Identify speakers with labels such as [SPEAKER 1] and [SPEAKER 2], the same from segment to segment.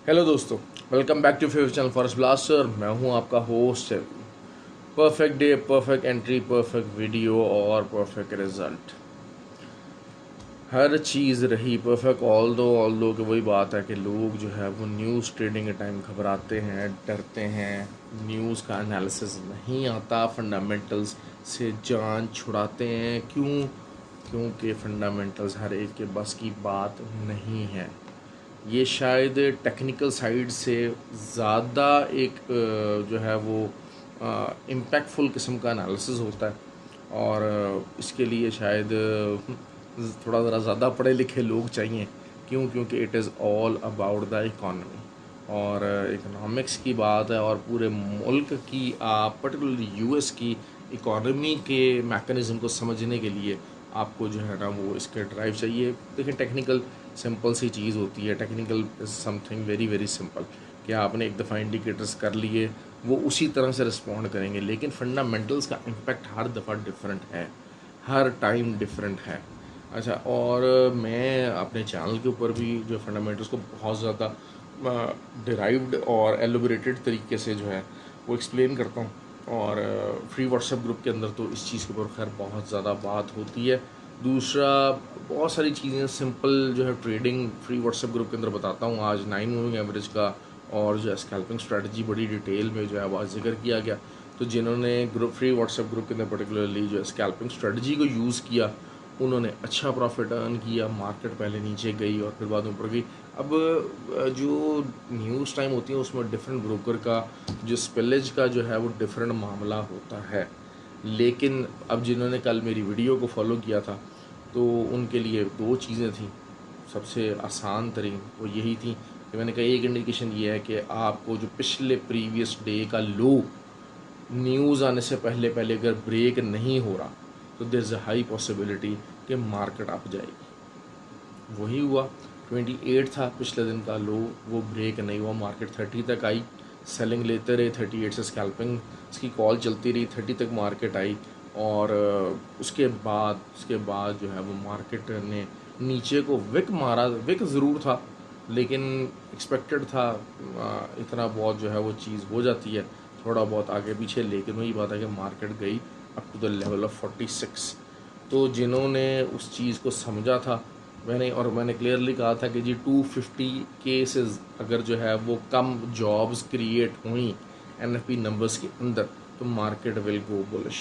[SPEAKER 1] Hello दोस्तों, welcome back to favourite channel Forest Blaster. मैं हूं आपका host. Perfect day, perfect entry, perfect video और परफेक्ट रिजल्ट। हर चीज़ रही परफेक्ट। ऑल दो कि वही बात है कि लोग जो है वो न्यूज़ ट्रेडिंग के टाइम घबराते हैं, डरते हैं, न्यूज़ का एनालिसिस नहीं आता, फंडामेंटल्स से जान छुड़ाते हैं। क्योंकि फंडामेंटल्स हर एक के बस की बात नहीं है। ये शायद टेक्निकल साइड से ज़्यादा एक जो है वो इम्पैक्टफुल किस्म का एनालिसिस होता है। और इसके लिए शायद थोड़ा ज़रा ज़्यादा पढ़े लिखे लोग चाहिए। क्योंकि it is all about the economy और इकोनॉमिक्स की बात है। और पूरे मुल्क की, पर्टिकुलरली यूएस की इकॉनमी के मैकेनिज़्म को समझने के लिए आपको जो है ना वो इसके ड्राइव चाहिए। देखिए, टेक्निकल सिंपल सी चीज़ होती है। Technical is something very very simple कि आपने एक दफ़ा इंडिकेटर्स कर लिए, वो उसी तरह से रिस्पॉन्ड करेंगे। लेकिन फंडामेंटल्स का इम्पैक्ट हर दफ़ा डिफरेंट है, हर टाइम डिफरेंट है। अच्छा, और मैं अपने चैनल के ऊपर भी जो फंडामेंटल्स को बहुत ज़्यादा डिराइव्ड और एलोबरेटेड तरीके से जो है वो एक्सप्लेन करता हूँ। और फ्री व्हाट्सएप ग्रुप के अंदर तो इस चीज़ के ऊपर खैर बहुत ज़्यादा बात होती है। दूसरा, बहुत सारी चीज़ें सिंपल जो है ट्रेडिंग फ्री व्हाट्सएप ग्रुप के अंदर बताता हूँ। आज 9 मूविंग एवरेज का और जो है स्कैल्पिंग स्ट्रेटजी बड़ी डिटेल में जो है वो जिक्र किया गया। तो जिन्होंने ग्रुप फ्री व्हाट्सएप ग्रुप के अंदर पर्टिकुलरली जो है स्कैल्पिंग स्ट्रेटजी को यूज़ किया, उन्होंने अच्छा प्रॉफिट अर्न किया। मार्केट पहले नीचे गई और फिर बाद में ऊपर गई। अब जो न्यूज़ टाइम होती है उसमें डिफरेंट ब्रोकर का जो स्पिलेज का जो है वो डिफरेंट मामला होता है। लेकिन अब जिन्होंने कल मेरी वीडियो को फॉलो किया था तो उनके लिए दो चीज़ें थी। सबसे आसान तरीन वो यही थी कि मैंने कहा एक इंडिकेशन ये है कि आपको जो पिछले प्रीवियस डे का लो न्यूज़ आने से पहले पहले अगर ब्रेक नहीं हो रहा तो there is a high possibility कि मार्केट अप जाएगी। वही हुआ। 28 था पिछले दिन का लो, वो ब्रेक नहीं हुआ, मार्केट 30 तक आई। सेलिंग लेते रहे, 38 से स्कैल्पिंग इसकी कॉल चलती रही, 30 तक मार्केट आई। और उसके बाद जो है वो मार्केट ने नीचे को विक मारा। विक ज़रूर था लेकिन एक्सपेक्टेड था। इतना बहुत जो है वो चीज़ हो जाती है थोड़ा बहुत आगे पीछे। लेकिन वही बात है कि मार्केट गई up to the level of 46। तो जिन्होंने उस चीज़ को समझा था, मैंने क्लियरली कहा था कि जी 250 केसेस अगर जो है वो कम जॉब्स क्रिएट हुई एनएफपी नंबर्स के अंदर तो मार्केट विल गो बुलिश।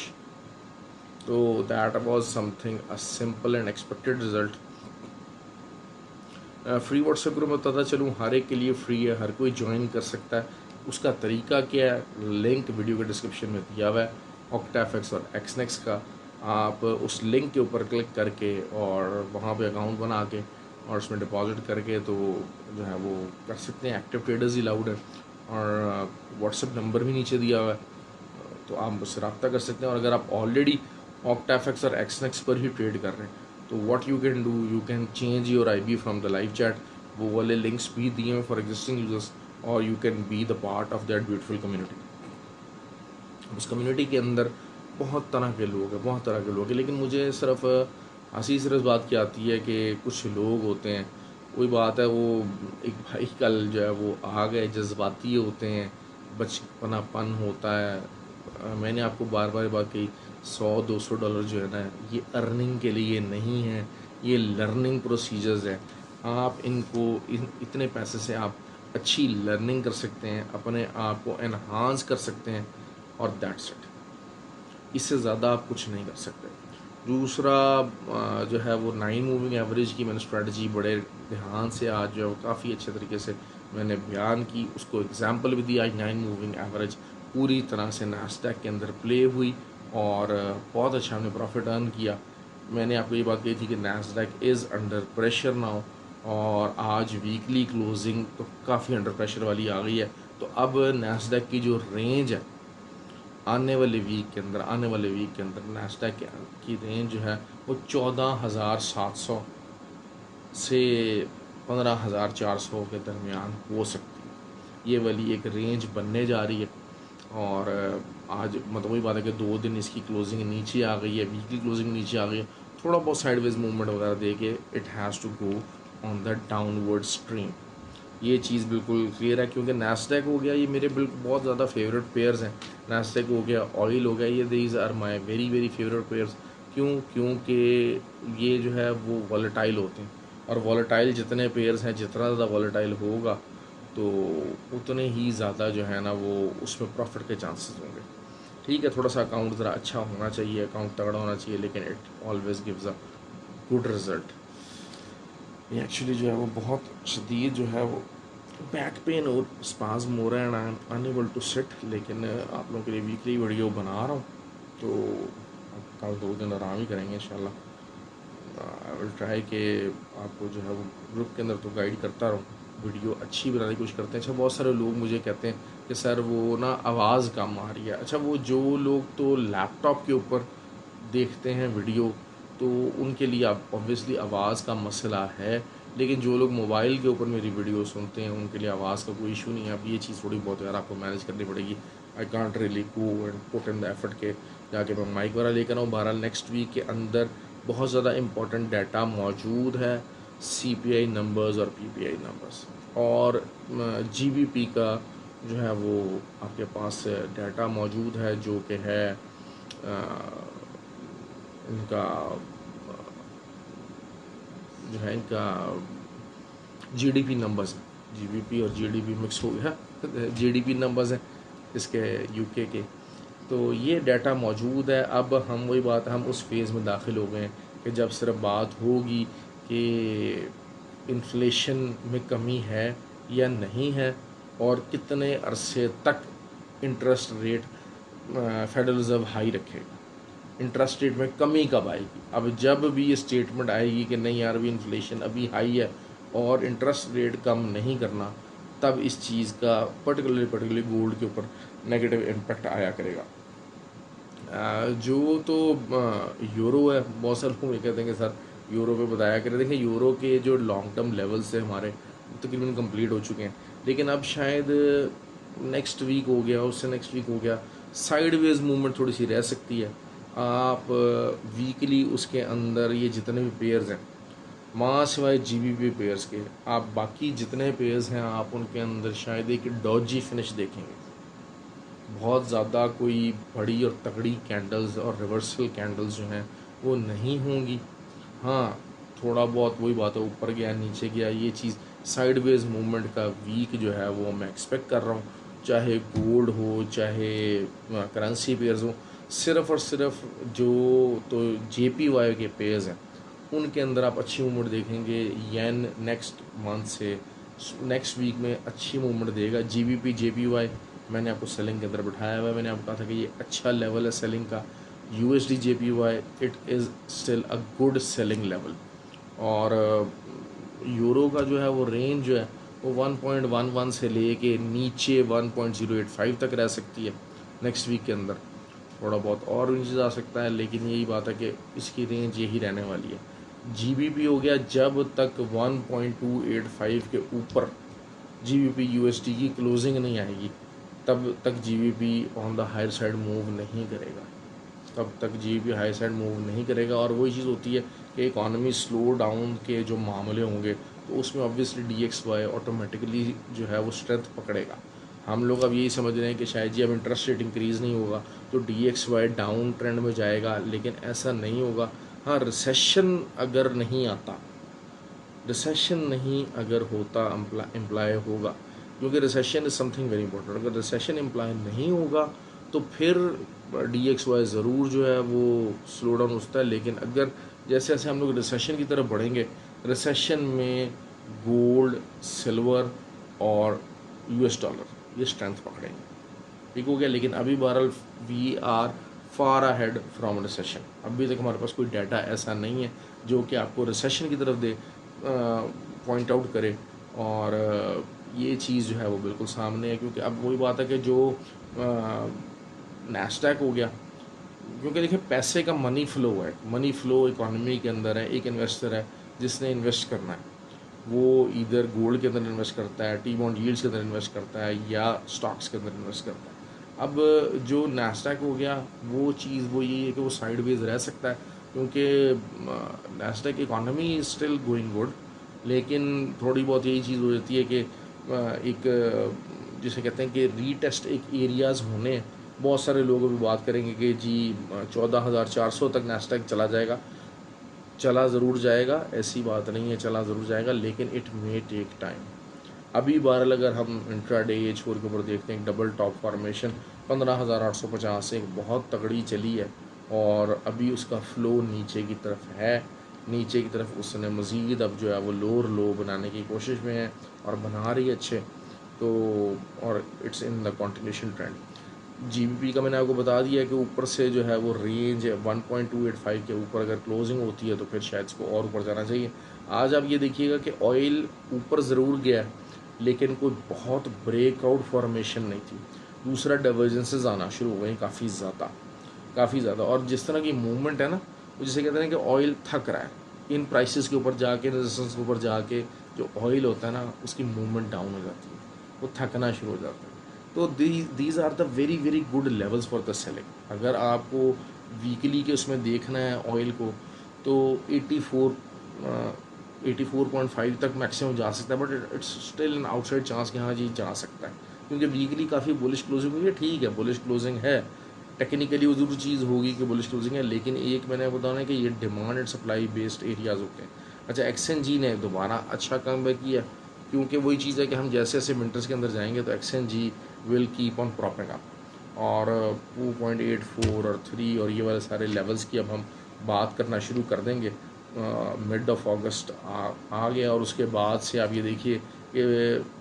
[SPEAKER 1] तो that was something a simple and expected result. Free WhatsApp group में बताता चलूँ, हर एक के लिए फ्री है, हर कोई ज्वाइन कर सकता है। उसका तरीका क्या है, लिंक वीडियो के डिस्क्रिप्शन में दिया हुआ है। ऑक्टाफेक्स और एक्सनेक्स का आप उस लिंक के ऊपर क्लिक करके और वहाँ पे अकाउंट बना के और उसमें डिपॉजिट करके तो जो है वो कर सकते हैं। एक्टिव ट्रेडर्स ही लाउड है और व्हाट्सएप नंबर भी नीचे दिया हुआ है, तो आप मुझसे रब्ता कर सकते हैं। और अगर आप ऑलरेडी ऑक्टाफेक्स और एक्सनेक्स पर ही ट्रेड कर रहे हैं तो what you can do, you can change your IB from the live chat. वो वाले लिंक्स भी दिए हैं फॉर एग्जिस्टिंग यूजर्स और you can be the part of that beautiful community. उस कम्युनिटी के अंदर बहुत तरह के लोग हैं, बहुत तरह के लोग हैं। लेकिन मुझे सिर्फ हंसी सिर्फ बात की आती है कि कुछ लोग होते हैं, वही बात है, वो एक भाई कल जो है वो आ गए, जज्बाती होते हैं, बचपनापन होता है। मैंने आपको बार बार बात कही, $100-200 जो है ना ये अर्निंग के लिए नहीं है, ये लर्निंग प्रोसीजर्स है। आप इनको इतने पैसे से आप अच्छी लर्निंग कर सकते हैं, अपने आप को एनहांस कर सकते हैं और दैट्स इट। इससे ज़्यादा आप कुछ नहीं कर सकते। दूसरा जो है वो 9 मूविंग एवरेज की मैंने स्ट्रेटजी बड़े ध्यान से आज जो है वो काफ़ी अच्छे तरीके से मैंने बयान की, उसको एग्जांपल भी दिया। आज 9 मूविंग एवरेज पूरी तरह से नास्डैक के अंदर प्ले हुई और बहुत अच्छा हमने प्रॉफिट अर्न किया। मैंने आपको ये बात कही थी कि Nasdaq is under pressure now और आज वीकली क्लोजिंग तो काफ़ी अंडर प्रेशर वाली आ गई है। तो अब नास्डैक की जो रेंज है आने वाले वीक के अंदर नास्डैक की रेंज जो है वो 14,700 से 15,400 के दरमियान हो सकती है। ये वाली एक रेंज बनने जा रही है। और आज मतलब वही बात है कि 2 दिन इसकी क्लोजिंग नीचे आ गई है, वीकली क्लोजिंग नीचे आ गई है। थोड़ा बहुत साइडवेज मूवमेंट वगैरह दे के it has to go on the downward stream. ये चीज़ बिल्कुल क्लियर है, क्योंकि नैस्डैक हो गया, ये मेरे बिल्कुल बहुत ज़्यादा फेवरेट पेयर्स हैं। नैस्डैक हो गया, ऑयल हो गया, ये these are my very very favourite pairs. क्योंकि ये जो है वो वॉलेटाइल होते हैं, और वॉलेटाइल जितने पेयर्स हैं, जितना ज़्यादा वॉलेटाइल होगा तो उतने ही ज़्यादा जो है ना वो उसमें प्रॉफिट के चांसेस होंगे। ठीक है, थोड़ा सा अकाउंट ज़रा अच्छा होना चाहिए, अकाउंट तगड़ा होना चाहिए, लेकिन it always gives a good result. ये एक्चुअली जो है वो बहुत शदीद जो है वो बैक पेन और स्पाज्म हो रहा है and I am unable to sit. लेकिन आप लोगों के लिए वीकली वीडियो बना रहा हूँ, तो कल 2 दिन आराम ही करेंगे इंशाल्लाह। आई विल ट्राई कि आपको जो है वो ग्रुप के अंदर तो गाइड करता रहूँ, वीडियो अच्छी बनाने की कोशिश करते हैं। अच्छा, बहुत सारे लोग मुझे कहते हैं कि सर वो ना आवाज़ कम आ रही है। अच्छा, वो जो लोग तो लैपटॉप के ऊपर देखते हैं वीडियो, तो उनके लिए अब ऑब्वियसली आवाज़ का मसला है, लेकिन जो लोग मोबाइल के ऊपर मेरी वीडियो सुनते हैं उनके लिए आवाज़ का कोई इशू नहीं है। अब ये चीज़ थोड़ी बहुत यार आपको मैनेज करनी पड़ेगी। I can't really go and put in the effort के जाके मैं माइक वगैरह लेकर आऊँ। बहरहाल नेक्स्ट वीक के अंदर बहुत ज़्यादा इंपॉर्टेंट डाटा मौजूद है, CPI नंबर्स और PPI नंबर्स, और GBP का जो है वो आपके पास डाटा मौजूद है, जो कि है इनका जो है इनका GDP नंबर्स हैं। GBP और GDP मिक्स हो गया GDP नंबर्स हैं इसके UK के। तो ये डाटा मौजूद है। अब हम वही बात, हम उस फेज़ में दाखिल हो गए हैं कि जब सिर्फ बात होगी कि इन्फ्लेशन में कमी है या नहीं है, और कितने अरसे तक interest rate federal reserve high रखेगा, इंटरेस्ट रेट में कमी कब आएगी। अब जब भी ये स्टेटमेंट आएगी कि नहीं यार अभी इन्फ्लेशन अभी हाई है और इंटरेस्ट रेट कम नहीं करना, तब इस चीज़ का पर्टिकुलरली गोल्ड के ऊपर नेगेटिव इम्पेक्ट आया करेगा। जो तो यूरो है, बहुत सारे लोग ये कहते हैं कि सर यूरो पे बताया करें। देखिए, यूरो के जो लॉन्ग टर्म लेवल्स है हमारे तकरीबन कंप्लीट हो चुके हैं, लेकिन अब शायद नेक्स्ट वीक हो गया, उससे नेक्स्ट वीक हो गया, साइडवेज मूवमेंट थोड़ी सी रह सकती है। आप वीकली उसके अंदर ये जितने भी पेयर्स हैं, माँ सिवाय GBP पेयर्स के, आप बाकी जितने पेयर्स हैं आप उनके अंदर शायद एक डॉजी फिनिश देखेंगे। बहुत ज़्यादा कोई बड़ी और तगड़ी कैंडल्स और रिवर्सल कैंडल्स जो हैं वो नहीं होंगी। हाँ, थोड़ा बहुत वही बात है, ऊपर गया नीचे गया, ये चीज़ साइडवेज मूवमेंट का वीक जो है वो मैं एक्सपेक्ट कर रहा हूँ। चाहे गोल्ड हो, चाहे करेंसी पेयर्स हो, सिर्फ़ और सिर्फ जो तो JPY के पेयर्स हैं उनके अंदर आप अच्छी मूवमेंट देखेंगे। येन नेक्स्ट मंथ से नेक्स्ट वीक में अच्छी मूवमेंट देगा। GBP JPY मैंने आपको सेलिंग के अंदर बिठाया हुआ है, मैंने आपको कहा था कि ये अच्छा लेवल है सेलिंग का। USD JPY it is still a good selling level, और यूरो का जो है वो रेंज जो है वो 1.11 से लेके नीचे 1.085 तक रह सकती है नेक्स्ट वीक के अंदर। थोड़ा बहुत और नीचे जा सकता है, लेकिन यही बात है कि इसकी रेंज यही रहने वाली है। GBP हो गया, जब तक 1.285 के ऊपर GBP USD की क्लोजिंग नहीं आएगी तब तक GBP on the higher side move नहीं करेगा, तब तक GBP हाई साइड मूव नहीं करेगा। और वही चीज़ होती है कि इकॉनमी स्लो डाउन के जो मामले होंगे तो उसमें ऑब्वियसली DXY ऑटोमेटिकली जो है वो स्ट्रेंथ पकड़ेगा। हम लोग अब यही समझ रहे हैं कि शायद जी अब इंटरेस्ट रेट इंक्रीज़ नहीं होगा तो DXY डाउन ट्रेंड में जाएगा, लेकिन ऐसा नहीं होगा। हाँ, रिसेशन अगर नहीं आता, रिसेशन नहीं अगर होता इम्प्लाई होगा, क्योंकि recession is something very important. अगर रिसेशन इम्प्लाई नहीं होगा तो फिर DXY ज़रूर जो है वो स्लो डाउन होता है। लेकिन अगर जैसे जैसे हम लोग रिसेशन की तरफ बढ़ेंगे, रिसेशन में गोल्ड, सिल्वर और US डॉलर ये स्ट्रेंथ पकड़ेंगे। ठीक हो गया। लेकिन अभी बहरहाल we are far ahead from recession. अभी तक हमारे पास कोई डाटा ऐसा नहीं है जो कि आपको रिसेशन की तरफ दे पॉइंट आउट करे, और ये चीज़ जो है वो बिल्कुल सामने है। क्योंकि अब वही बात है कि जो नैस्डैक हो गया, क्योंकि देखिए पैसे का मनी फ्लो है, मनी फ्लो इकॉनमी के अंदर है। एक इन्वेस्टर है जिसने इन्वेस्ट करना है, वो इधर गोल्ड के अंदर इन्वेस्ट करता है, टी बॉन्ड यील्ड्स के अंदर इन्वेस्ट करता है, या स्टॉक्स के अंदर इन्वेस्ट करता है। अब जो नैस्डैक हो गया वो चीज़ वो यही है कि वो साइडवेज रह सकता है, क्योंकि Nasdaq economy is still going good, लेकिन थोड़ी बहुत यही चीज़ हो जाती है कि एक जिसे कहते हैं कि रीटेस्ट एक एरियाज़ होने हैं। बहुत सारे लोग अभी बात करेंगे कि जी 14,400 तक नेस्डैक चला जाएगा। चला ज़रूर जाएगा, ऐसी बात नहीं है, चला ज़रूर जाएगा, लेकिन इट मे टेक टाइम। अभी बहरहाल अगर हम इंट्राडे एज फोर के ऊपर देखते हैं, डबल टॉप फॉर्मेशन 15,850 से एक बहुत तगड़ी चली है और अभी उसका फ्लो नीचे की तरफ है। नीचे की तरफ उसने मज़ीद अब जो है वो लोअर लो बनाने की कोशिश में है और बना रही है अच्छे। तो और it's in the continuation trend. GBP का मैंने आपको बता दिया कि ऊपर से जो है वो रेंज 1.285 के ऊपर अगर क्लोजिंग होती है तो फिर शायद इसको और ऊपर जाना चाहिए। आज आप ये देखिएगा कि ऑयल ऊपर ज़रूर गया लेकिन कोई बहुत ब्रेकआउट फॉर्मेशन नहीं थी। दूसरा डाइवर्जेंसेस आना शुरू हो गए काफ़ी ज़्यादा। और जिस तरह की मूवमेंट है ना, वो जिसे कहते हैं कि ऑयल थक रहा है इन प्राइसेस के ऊपर जाके, रेजिस्टेंस के ऊपर जाके, जो ऑयल होता है ना उसकी मूवमेंट डाउन हो जाती है, वो थकना शुरू हो जाता है। तो these are the very very good levels for the selling. अगर आपको वीकली के उसमें देखना है ऑयल को तो 84.5 तक मैक्सिमम जा सकता है, but it's still an outside chance कि हाँ जी जा सकता है, क्योंकि वीकली काफ़ी बुलिश क्लोजिंग हुई है। ठीक है, बुलिश क्लोजिंग है, टेक्निकली वो जरूर चीज़ होगी कि बुलिश क्लोजिंग है, लेकिन एक मैंने बताना है कि ये demand and supply based areas होते हैं। अच्छा, एक्सएनजी ने दोबारा अच्छा कम बैक किया, क्योंकि वही चीज़ है कि हम जैसे जैसे विंटर्स के अंदर जाएंगे तो एक्सएनजी will keep on propping up. और 2.84 और 3 और ये वाले सारे लेवल्स की अब हम बात करना शुरू कर देंगे। मिड ऑफ अगस्त आ गया और उसके बाद से आप ये देखिए कि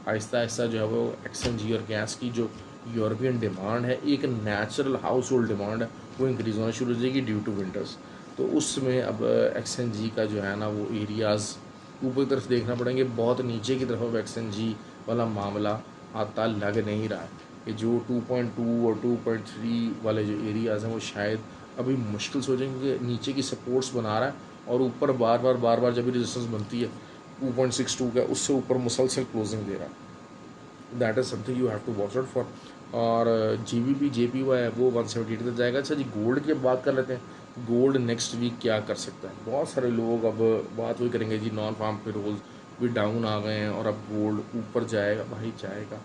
[SPEAKER 1] आहिस्ता आहिस्ता जो है वो एक्सएनजी और गैस की जो यूरोपियन डिमांड है, एक नेचुरल हाउस होल्ड डिमांड है, वो इंक्रीज़ होना शुरू हो जाएगी ड्यू टू विंटर्स। तो उसमें अब एक्सएनजी का जो है ना वो एरियाज़ ऊपर की तरफ देखना पड़ेंगे। बहुत नीचे की तरफ अब एक्सएनजी वाला मामला आता लग नहीं रहा है कि जो 2.2 और 2.3 वाले जो एरियाज़ हैं वो शायद अभी मुश्किल से हो जाएंगे। नीचे की सपोर्ट्स बना रहा है और ऊपर बार बार जब भी रेजिस्टेंस बनती है 2.62 का, उससे ऊपर मुसलसल क्लोजिंग दे रहा है। That is something you have to watch out for. और जीबीपी जेपीवाई है वो 178 तक जाएगा। अच्छा जी, गोल्ड की अब बात कर लेते हैं। गोल्ड नेक्स्ट वीक क्या कर सकता है? बहुत सारे लोग अब बात वही करेंगे जी, नॉन फार्म पेरोल भी डाउन आ गए हैं और अब गोल्ड ऊपर जाएगा। भाई जाएगा,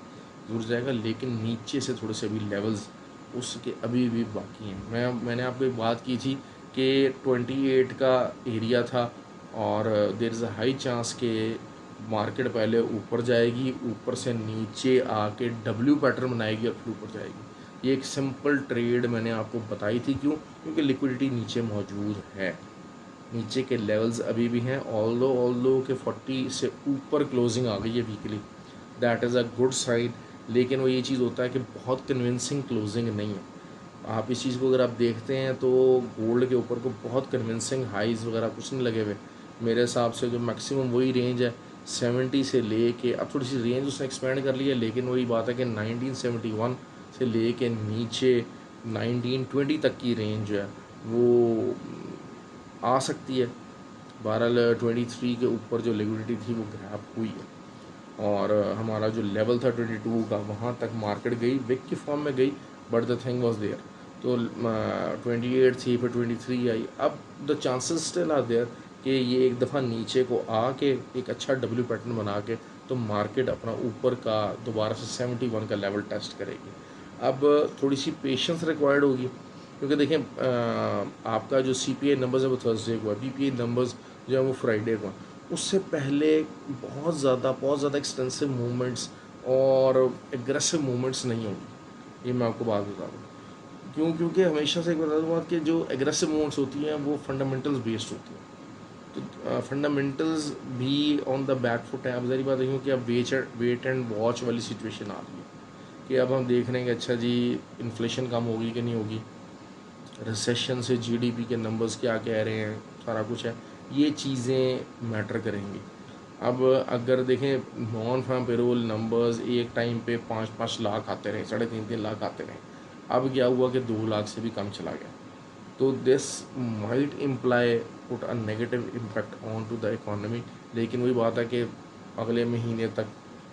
[SPEAKER 1] ज़रूर जाएगा, लेकिन नीचे से थोड़े से अभी लेवल्स उसके अभी भी बाकी हैं। मैंने आपको एक बात की थी कि 28 का एरिया था और there is a high chance के मार्केट पहले ऊपर जाएगी, ऊपर से नीचे आके डब्ल्यू पैटर्न बनाएगी और फिर ऊपर जाएगी। ये एक सिंपल ट्रेड मैंने आपको बताई थी। क्यों? क्योंकि लिक्विडिटी नीचे मौजूद है, नीचे के लेवल्स अभी भी हैं। ऑल्दो के 40 से ऊपर क्लोजिंग आ गई है weekly, that is a good sign. लेकिन वो ये चीज़ होता है कि बहुत कन्विंसिंग क्लोजिंग नहीं है। आप इस चीज़ को अगर आप देखते हैं तो गोल्ड के ऊपर को बहुत कन्विंसिंग हाइज़ वगैरह कुछ नहीं लगे हुए। मेरे हिसाब से जो मैक्सिमम वही रेंज है 70 से ले के, अब थोड़ी सी रेंज उसने एक्सपेंड कर ली है, लेकिन वही बात है कि 1971 से ले के नीचे 1920 तक की रेंज जो है वो आ सकती है। बहरहाल 23 के ऊपर जो लिक्विडिटी थी वो ग्रैब हुई है और हमारा जो लेवल था 22 का, वहाँ तक मार्केट गई, विक की फॉर्म में गई, but the thing was there. तो 28 थी, फिर 23 आई। अब the chances still are there कि ये एक दफ़ा नीचे को आके एक अच्छा डब्ल्यू पैटर्न बना के तो मार्केट अपना ऊपर का दोबारा से 71 का लेवल टेस्ट करेगी। अब थोड़ी सी पेशेंस रिक्वायर्ड होगी, क्योंकि देखें आपका जो CPI नंबर्स है वो थर्सडे को है, PPI नंबर्स जो है वो फ्राइडे को है। उससे पहले बहुत ज़्यादा एक्सटेंसिव मूवमेंट्स और एग्रेसिव मूवमेंट्स नहीं होंगी, ये मैं आपको बात बता दूँ। क्यों? क्योंकि हमेशा से एक बता दूँ बात कि जो एग्रेसिव मूवमेंट्स होती हैं वो फंडामेंटल्स बेस्ड होती हैं। तो फंडामेंटल्स भी ऑन द बैक फुट है। अब ज़री बात है क्योंकि अब वेट एंड वॉच वाली सिचुएशन आ रही है कि अब हम देख रहे हैं कि अच्छा जी इन्फ्लेशन कम होगी कि नहीं होगी, रिसेशन से जीडीपी के नंबर्स क्या कह रहे हैं, सारा कुछ है, ये चीज़ें मैटर करेंगी। अब अगर देखें नॉन फार्म पेरोल नंबर्स एक टाइम पे 5-5 लाख आते रहे, 3.5-3 लाख आते रहे, अब क्या हुआ कि 2 लाख से भी कम चला गया। तो this might imply put a negative impact on to the economy. लेकिन वही बात है कि अगले महीने तक,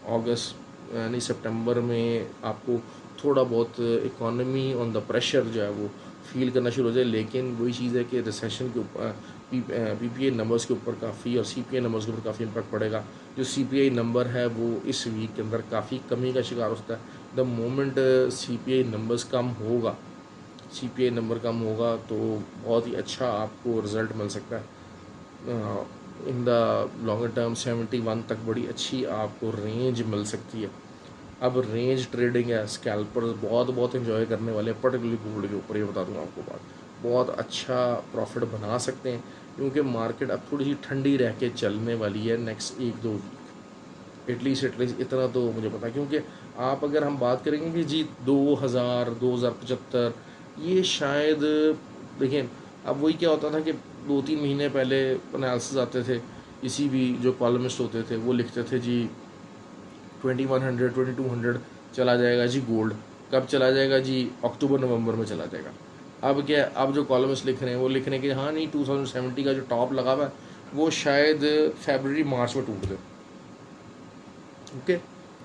[SPEAKER 1] अगस्त यानी सितंबर में आपको थोड़ा बहुत इकॉनमी ऑन द प्रेशर जो है वो फील करना शुरू हो जाए। लेकिन वही चीज़ है कि रिसेशन के ऊपर पीपीआई नंबर्स के ऊपर काफ़ी और सीपीआई नंबर्स के ऊपर काफ़ी इम्पैक्ट पड़ेगा। जो सीपीआई नंबर है वो इस वीक के अंदर काफ़ी कमी का शिकार होता है। द मोमेंट सीपीआई नंबर्स कम होगा, सीपीआई नंबर कम होगा तो बहुत ही अच्छा आपको रिज़ल्ट मिल सकता है। इन द लॉन्गर टर्म 71 तक बड़ी अच्छी आपको रेंज मिल सकती है। अब रेंज ट्रेडिंग है, स्कैल्पर बहुत बहुत इन्जॉय करने वाले हैं, पर्टिकुलरली गोल्ड के ऊपर। ये बता दूँ आपको बात, बहुत अच्छा प्रॉफिट बना सकते हैं क्योंकि मार्केट अब थोड़ी सी ठंडी रह के चलने वाली है नेक्स्ट 1-2 वीक। एटलीस्ट इतना तो मुझे पता है, क्योंकि आप अगर हम बात करेंगे कि जी 2000 2075 ये शायद, देखिए अब वही क्या होता था कि 2-3 महीने पहले एनालिसिस आते थे, इसी भी जो कॉलमिस्ट होते थे वो लिखते थे जी 2100 2200 चला जाएगा जी गोल्ड। कब चला जाएगा जी? अक्टूबर नवंबर में चला जाएगा। अब क्या, अब जो कॉलमिस्ट लिख रहे हैं वो लिख रहे हैं कि हाँ नहीं 2070 का जो टॉप लगा हुआ है वो शायद फरवरी मार्च में टूट दे। ओके,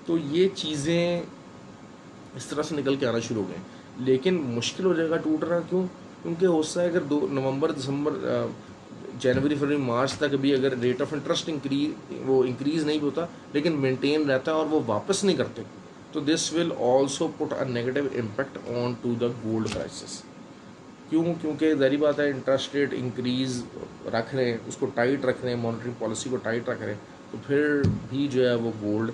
[SPEAKER 1] तो ये चीज़ें इस तरह से निकल के आना शुरू हो गए, लेकिन मुश्किल हो जाएगा टूटना। क्यों? क्योंकि हो सकता है अगर 2 नवंबर दिसंबर जनवरी फरवरी मार्च तक भी अगर रेट ऑफ इंटरेस्ट इंक्रीज़ नहीं भी होता लेकिन मेंटेन रहता है और वो वापस नहीं करते, तो this will also put a negative impact on to the gold prices. क्यों? क्योंकि ज़ाहिर बात है इंटरेस्ट रेट इंक्रीज़ रख रहे हैं, उसको टाइट रख रहे हैं, मॉनेटरी पॉलिसी को टाइट रख रहे हैं, तो फिर भी जो है वो गोल्ड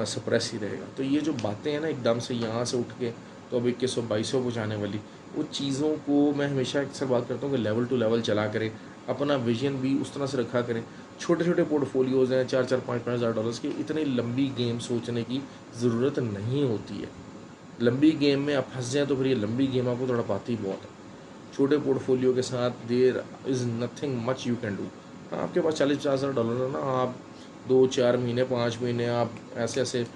[SPEAKER 1] सप्रेस ही रहेगा। तो ये जो बातें हैं ना एकदम से यहाँ से उठ के तो अब 2100-2200 पहुँचाने वाली, वो चीज़ों को मैं हमेशा अक्सर बात करता हूँ कि लेवल टू लेवल चला करें, अपना विजन भी उस तरह से रखा करें। छोटे छोटे पोर्टफोलियोज़ हैं 4-4 5-5 हज़ार डॉलर्स की, इतनी लंबी गेम सोचने की ज़रूरत नहीं होती है। लंबी गेम में आप फंस जाएँ तो फिर ये लंबी गेम आपको थोड़ा पाती बहुत है। छोटे पोर्टफोलियो के साथ there is nothing much you can do. आपके पास 40-50 हज़ार डॉलर है ना, आप 2-4 महीने 5 महीने आप ऐसे ऐसे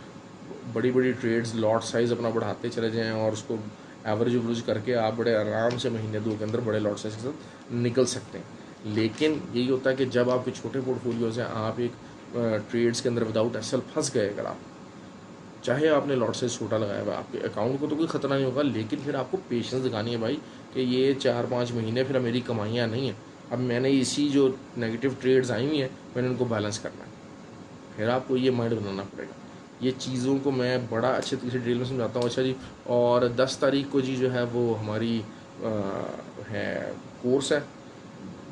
[SPEAKER 1] बड़ी बड़ी ट्रेड्स लॉट साइज़ अपना बढ़ाते चले जाएँ और उसको एवरेज करके आप बड़े आराम से महीने 2 के अंदर बड़े लॉट साइज़ के साथ निकल सकते हैं। लेकिन यही होता है कि जब आपके छोटे पोर्टफोलियोज़ हैं, आप एक ट्रेड्स के अंदर विदाउट एसएल फंस गए, अगर आप चाहे आपने लॉट साइज छोटा लगाया हुआ, आपके अकाउंट को तो कोई ख़तरा नहीं होगा, लेकिन फिर आपको पेशेंस दिखानी है भाई कि ये 4-5 महीने फिर मेरी कमाइयाँ नहीं हैं, अब मैंने इसी जो नेगेटिव ट्रेड्स आई हुई हैं मैंने उनको बैलेंस करना है। फिर आपको ये माइंड बनाना पड़ेगा। ये चीज़ों को मैं बड़ा अच्छे तरीके से डिटेल में समझाता हूँ। अच्छा जी, और 10 तारीख को जी जो है वो हमारी है कोर्स है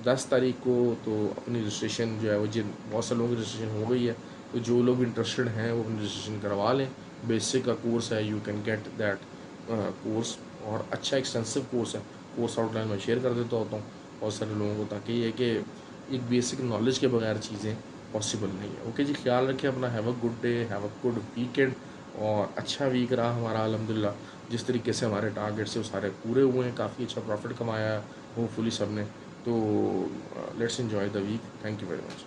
[SPEAKER 1] 10 तारीख को, तो अपनी रजिस्ट्रेशन जो है वो जिन बहुत सारे लोगों की रजिस्ट्रेशन हो गई है, तो जो लोग इंटरेस्टेड हैं वो अपनी रजिस्ट्रेशन करवा लें। बेसिक का कोर्स है, you can get that course, और अच्छा एक्सटेंसिव कोर्स है। कोर्स आउटलाइन मैं शेयर कर देता होता हूँ बहुत सारे लोगों को, ताकि ये कि एक बेसिक नॉलेज के बगैर चीज़ें पॉसिबल नहीं है। ओके जी, ख्याल रखें अपना। Have a good day, have a good weekend, और अच्छा वीक रहा हमारा अल्हम्दुलिल्लाह। जिस तरीके से हमारे टारगेट से वो सारे पूरे हुए हैं, काफ़ी अच्छा प्रॉफिट कमाया है होपफुली सब ने। तो let's enjoy the week. Thank you very much.